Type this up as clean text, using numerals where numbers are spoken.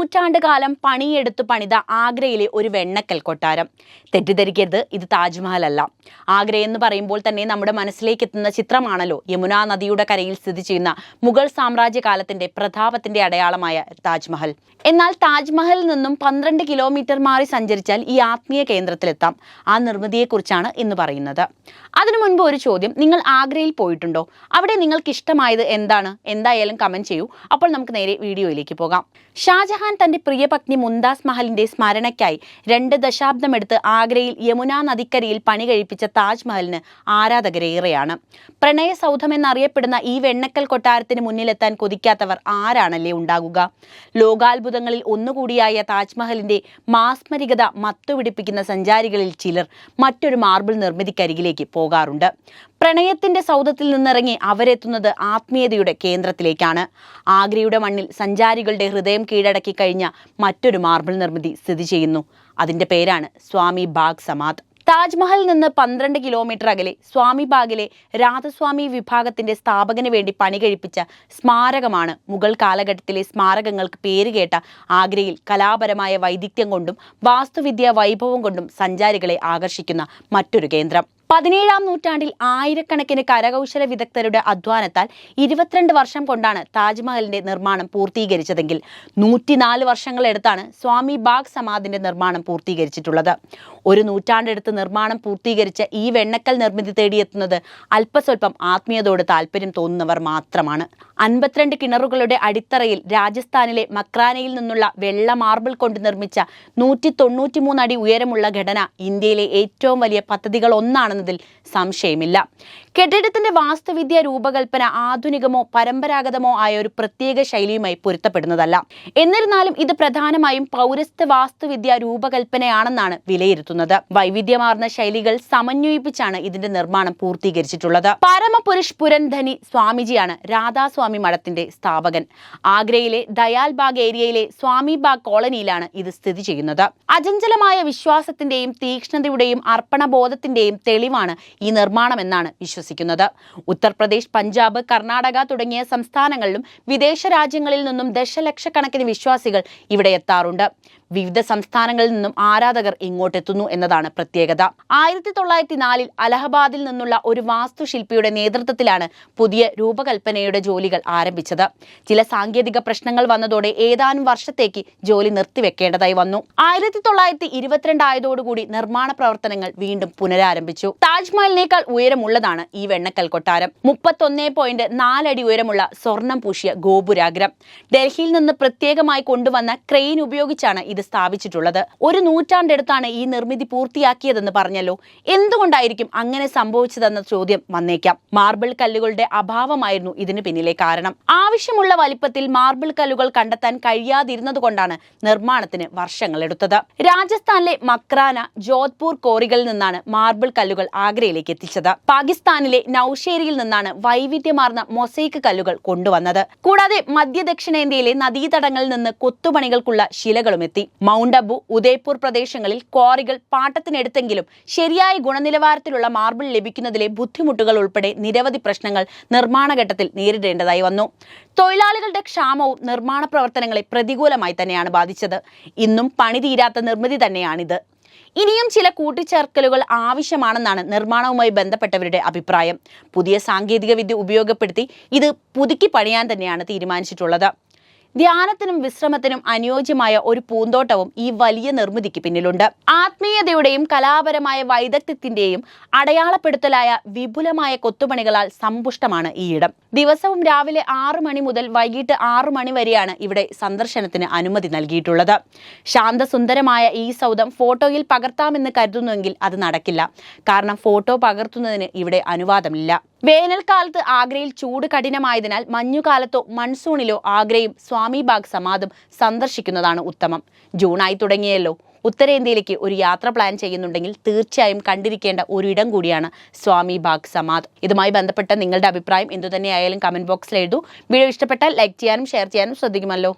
നൂറ്റാണ്ട് കാലം പണിയെടുത്തു പണിത ആഗ്രയിലെ ഒരു വെണ്ണക്കൽ കൊട്ടാരം. തെറ്റിദ്ധരിക്കരുത്, ഇത് താജ്മഹൽ അല്ല. ആഗ്ര എന്ന് പറയുമ്പോൾ തന്നെ നമ്മുടെ മനസ്സിലേക്ക് എത്തുന്ന ചിത്രമാണല്ലോ യമുനാ നദിയുടെ കരയിൽ സ്ഥിതി ചെയ്യുന്ന മുഗൾ സാമ്രാജ്യ കാലത്തിന്റെ പ്രതാപത്തിന്റെ അടയാളമായ താജ്മഹൽ. എന്നാൽ താജ്മഹലിൽ നിന്നും 12 കിലോമീറ്റർ മാറി സഞ്ചരിച്ചാൽ ഈ ആത്മീയ കേന്ദ്രത്തിലെത്താം. ആ നിർമ്മിതിയെക്കുറിച്ചാണ് ഇന്ന് പറയുന്നത്. അതിനു മുൻപ് ഒരു ചോദ്യം, നിങ്ങൾ ആഗ്രയിൽ പോയിട്ടുണ്ടോ? അവിടെ നിങ്ങൾക്ക് ഇഷ്ടമായത് എന്താണ്? എന്തായാലും കമന്റ് ചെയ്യൂ. അപ്പോൾ നമുക്ക് നേരെ വീഡിയോയിലേക്ക് പോകാം. ഷാജഹാൻ തന്റെ പ്രിയപത്നി മുംതാസ് മഹലിന്റെ സ്മരണയ്ക്കായി 2 ദശാബ്ദമെടുത്ത് ആഗ്രയിൽ യമുനാ നദിക്കരയിൽ പണി കഴിപ്പിച്ച താജ്മഹലിന് ആരാധകരേറെയാണ്. പ്രണയ സൗധം എന്നറിയപ്പെടുന്ന ഈ വെണ്ണക്കൽ കൊട്ടാരത്തിന് മുന്നിലെത്താൻ കൊതിക്കാത്തവർ ആരാണല്ലേ ഉണ്ടാകുക? ലോകാത്ഭുതങ്ങളിൽ ഒന്നുകൂടിയായ താജ്മഹലിന്റെ മാസ്മരികത മത്തുപിടിപ്പിക്കുന്ന സഞ്ചാരികളിൽ ചിലർ മറ്റൊരു മാർബിൾ നിർമ്മിതിക്കരികിലേക്ക് പോകാറുണ്ട്. പ്രണയത്തിന്റെ സൗധത്തിൽ നിന്നിറങ്ങി അവരെത്തുന്നത് ആത്മീയതയുടെ കേന്ദ്രത്തിലേക്കാണ്. ആഗ്രയുടെ മണ്ണിൽ സഞ്ചാരികളുടെ ഹൃദയം കീഴടക്കി കഴിഞ്ഞ മറ്റൊരു മാർബിൾ നിർമ്മിതി സ്ഥിതി ചെയ്യുന്നു. അതിന്റെ പേരാണ് സ്വാമി ബാഗ് സമാധ്. താജ്മഹലിൽ നിന്ന് 12 കിലോമീറ്റർ അകലെ സ്വാമി ബാഗിലെ രാധസ്വാമി വിഭാഗത്തിന്റെ സ്ഥാപകന് വേണ്ടി പണി കഴിപ്പിച്ച സ്മാരകമാണ് മുഗൾ കാലഘട്ടത്തിലെ സ്മാരകങ്ങൾക്ക് പേരുകേട്ട ആഗ്രയിൽ കലാപരമായ വൈദഗ്ധ്യം കൊണ്ടും വാസ്തുവിദ്യാ വൈഭവം കൊണ്ടും സഞ്ചാരികളെ ആകർഷിക്കുന്ന മറ്റൊരു കേന്ദ്രം. 17-ാം നൂറ്റാണ്ടിൽ ആയിരക്കണക്കിന് കരകൗശല വിദഗ്ധരുടെ അധ്വാനത്താൽ 22 വർഷം കൊണ്ടാണ് താജ്മഹലിന്റെ നിർമ്മാണം പൂർത്തീകരിച്ചതെങ്കിൽ 104 വർഷങ്ങളെടുത്താണ് സ്വാമി ബാഗ് സമാധിന്റെ നിർമ്മാണം പൂർത്തീകരിച്ചിട്ടുള്ളത്. ഒരു നൂറ്റാണ്ടെടുത്ത് നിർമ്മാണം പൂർത്തീകരിച്ച ഈ വെണ്ണക്കൽ നിർമ്മിതി തേടിയെത്തുന്നത് അല്പസ്വല്പം ആത്മീയതയോട് താല്പര്യം തോന്നുന്നവർ മാത്രമാണ്. 52 കിണറുകളുടെ അടിത്തറയിൽ രാജസ്ഥാനിലെ മക്രാനയിൽ നിന്നുള്ള വെള്ള മാർബിൾ കൊണ്ട് നിർമ്മിച്ച 193 അടി ഉയരമുള്ള ഘടന ഇന്ത്യയിലെ ഏറ്റവും വലിയ പദ്ധതികളൊന്നാണെന്നതിൽ സംശയമില്ല. കെട്ടിടത്തിന്റെ വാസ്തുവിദ്യ രൂപകൽപ്പന ആധുനികമോ പരമ്പരാഗതമോ ആയ ഒരു പ്രത്യേക ശൈലിയുമായി പൊരുത്തപ്പെടുന്നതല്ല. എന്നിരുന്നാലും ഇത് പ്രധാനമായും പൗരസ്ത്യ വാസ്തുവിദ്യ രൂപകൽപ്പനയാണെന്നാണ് വിലയിരുത്തുന്നത്. വൈവിധ്യമാർന്ന ശൈലികൾ സമന്വയിപ്പിച്ചാണ് ഇതിന്റെ നിർമ്മാണം പൂർത്തീകരിച്ചിട്ടുള്ളത്. പരമപുരുഷ് പുരൻധനി സ്വാമിജിയാണ് രാധാസ്വാമി മഠത്തിന്റെ സ്ഥാപകൻ. ആഗ്രയിലെ ദയാൽ ബാഗ് ഏരിയയിലെ സ്വാമി ബാഗ് കോളനിയിലാണ് ഇത് സ്ഥിതി ചെയ്യുന്നത്. അചഞ്ചലമായ വിശ്വാസത്തിന്റെയും തീക്ഷ്ണതയുടെയും അർപ്പണബോധത്തിന്റെയും തെളിവാണ് ഈ നിർമ്മാണം എന്നാണ് വിശ്വസിക്കുന്നത്. ഉത്തർപ്രദേശ്, പഞ്ചാബ്, കർണാടക തുടങ്ങിയ സംസ്ഥാനങ്ങളിലും വിദേശ രാജ്യങ്ങളിൽ നിന്നും ദശലക്ഷക്കണക്കിന് വിശ്വാസികൾ ഇവിടെ എത്താറുണ്ട്. വിവിധ സംസ്ഥാനങ്ങളിൽ നിന്നും ആരാധകർ ഇങ്ങോട്ടെത്തുന്നു എന്നതാണ് പ്രത്യേകത. 1904 അലഹബാദിൽ നിന്നുള്ള ഒരു വാസ്തുശില്പിയുടെ നേതൃത്വത്തിലാണ് പുതിയ രൂപകൽപ്പനയുടെ ജോലികൾ ആരംഭിച്ചത്. ചില സാങ്കേതിക പ്രശ്നങ്ങൾ വന്നതോടെ ഏതാനും വർഷത്തേക്ക് ജോലി നിർത്തിവെക്കേണ്ടതായി വന്നു. 1922 ആയതോടുകൂടി നിർമ്മാണ പ്രവർത്തനങ്ങൾ വീണ്ടും പുനരാരംഭിച്ചു. താജ്മഹലിനേക്കാൾ ഉയരമുള്ളതാണ് ഈ വെണ്ണക്കൽ കൊട്ടാരം. 31.4 അടി ഉയരമുള്ള സ്വർണം പൂശിയ ഗോപുരാഗ്രം. ഡൽഹിയിൽ നിന്ന് പ്രത്യേകമായി കൊണ്ടുവന്ന ക്രെയിൻ ഉപയോഗിച്ചാണ് ഇത് സ്ഥാപിച്ചിട്ടുള്ളത്. ഒരു നൂറ്റാണ്ടെടുത്താണ് ഈ നിർമ്മിതി പൂർത്തിയാക്കിയതെന്ന് പറഞ്ഞല്ലോ. എന്തുകൊണ്ടായിരിക്കും അങ്ങനെ സംഭവിച്ചതെന്ന ചോദ്യം വന്നേക്കാം. മാർബിൾ കല്ലുകളുടെ അഭാവമായിരുന്നു ഇതിന് പിന്നിലെ കാരണം. ആവശ്യമുള്ള വലിപ്പത്തിൽ മാർബിൾ കല്ലുകൾ കണ്ടെത്താൻ കഴിയാതിരുന്നത് കൊണ്ടാണ് നിർമ്മാണത്തിന് വർഷങ്ങളെടുത്തത്. രാജസ്ഥാനിലെ മക്രാന, ജോധ്പൂർ കോറികളിൽ നിന്നാണ് മാർബിൾ കല്ലുകൾ ആഗ്രയിലേക്ക് എത്തിച്ചത്. പാകിസ്ഥാനിലെ നൌഷേരിയിൽ നിന്നാണ് വൈവിധ്യമാർന്ന മൊസൈക്ക് കല്ലുകൾ കൊണ്ടുവന്നത്. കൂടാതെ മധ്യ ദക്ഷിണേന്ത്യയിലെ നദീതടങ്ങളിൽ നിന്ന് കൊത്തുപണികൾക്കുള്ള ശിലകളും എത്തി. മൗണ്ട് അബു, ഉദയ്പൂർ പ്രദേശങ്ങളിൽ ക്വാറികൾ പാട്ടത്തിനെടുത്തെങ്കിലും ശരിയായ ഗുണനിലവാരത്തിലുള്ള മാർബിൾ ലഭിക്കുന്നതിലെ ബുദ്ധിമുട്ടുകൾ ഉൾപ്പെടെ നിരവധി പ്രശ്നങ്ങൾ നിർമ്മാണഘട്ടത്തിൽ നേരിടേണ്ടതായി വന്നു. തൊഴിലാളികളുടെ ക്ഷാമവും നിർമ്മാണ പ്രവർത്തനങ്ങളെ പ്രതികൂലമായി തന്നെയാണ് ബാധിച്ചത്. ഇന്നും പണി തീരാത്ത നിർമ്മിതി തന്നെയാണിത്. ഇനിയും ചില കൂട്ടിച്ചേർക്കലുകൾ ആവശ്യമാണെന്നാണ് നിർമ്മാണവുമായി ബന്ധപ്പെട്ടവരുടെ അഭിപ്രായം. പുതിയ സാങ്കേതിക വിദ്യ ഉപയോഗപ്പെടുത്തി ഇത് പുതുക്കി പണിയാൻ തന്നെയാണ് തീരുമാനിച്ചിട്ടുള്ളത്. ധ്യാനത്തിനും വിശ്രമത്തിനും അനുയോജ്യമായ ഒരു പൂന്തോട്ടവും ഈ വലിയ നിർമ്മിതിക്ക് പിന്നിലുണ്ട്. ആത്മീയതയുടെയും കലാപരമായ വൈദഗ്ധ്യത്തിന്റെയും അടയാളപ്പെടുത്തലായ വിപുലമായ കൊത്തുപണികളാൽ സമ്പുഷ്ടമാണ് ഈ ഇടം. ദിവസവും രാവിലെ 6 മണി മുതൽ വൈകിട്ട് 6 മണി വരെയാണ് ഇവിടെ സന്ദർശനത്തിന് അനുമതി നൽകിയിട്ടുള്ളത്. ശാന്തസുന്ദരമായ ഈ സൗധം ഫോട്ടോയിൽ പകർത്താമെന്ന് കരുതുന്നുവെങ്കിൽ അത് നടക്കില്ല. കാരണം ഫോട്ടോ പകർത്തുന്നതിന് ഇവിടെ അനുവാദമില്ല. വേനൽക്കാലത്ത് ആഗ്രയിൽ ചൂട് കഠിനമായതിനാൽ മഞ്ഞുകാലത്തോ മൺസൂണിലോ ആഗ്രയും സ്വാമി ബാഗ് സമാധും സന്ദർശിക്കുന്നതാണ് ഉത്തമം. ജൂണായി തുടങ്ങിയല്ലോ. ഉത്തരേന്ത്യയിലേക്ക് ഒരു യാത്ര പ്ലാൻ ചെയ്യുന്നുണ്ടെങ്കിൽ തീർച്ചയായും കണ്ടിരിക്കേണ്ട ഒരിടം കൂടിയാണ് സ്വാമി ബാഗ് സമാധ്. ഇതുമായി ബന്ധപ്പെട്ട നിങ്ങളുടെ അഭിപ്രായം എന്തുതന്നെയായാലും കമന്റ് ബോക്സിൽ എഴുതൂ. വീഡിയോ ഇഷ്ടപ്പെട്ടാൽ ലൈക്ക് ചെയ്യാനും ഷെയർ ചെയ്യാനും ശ്രദ്ധിക്കുമല്ലോ.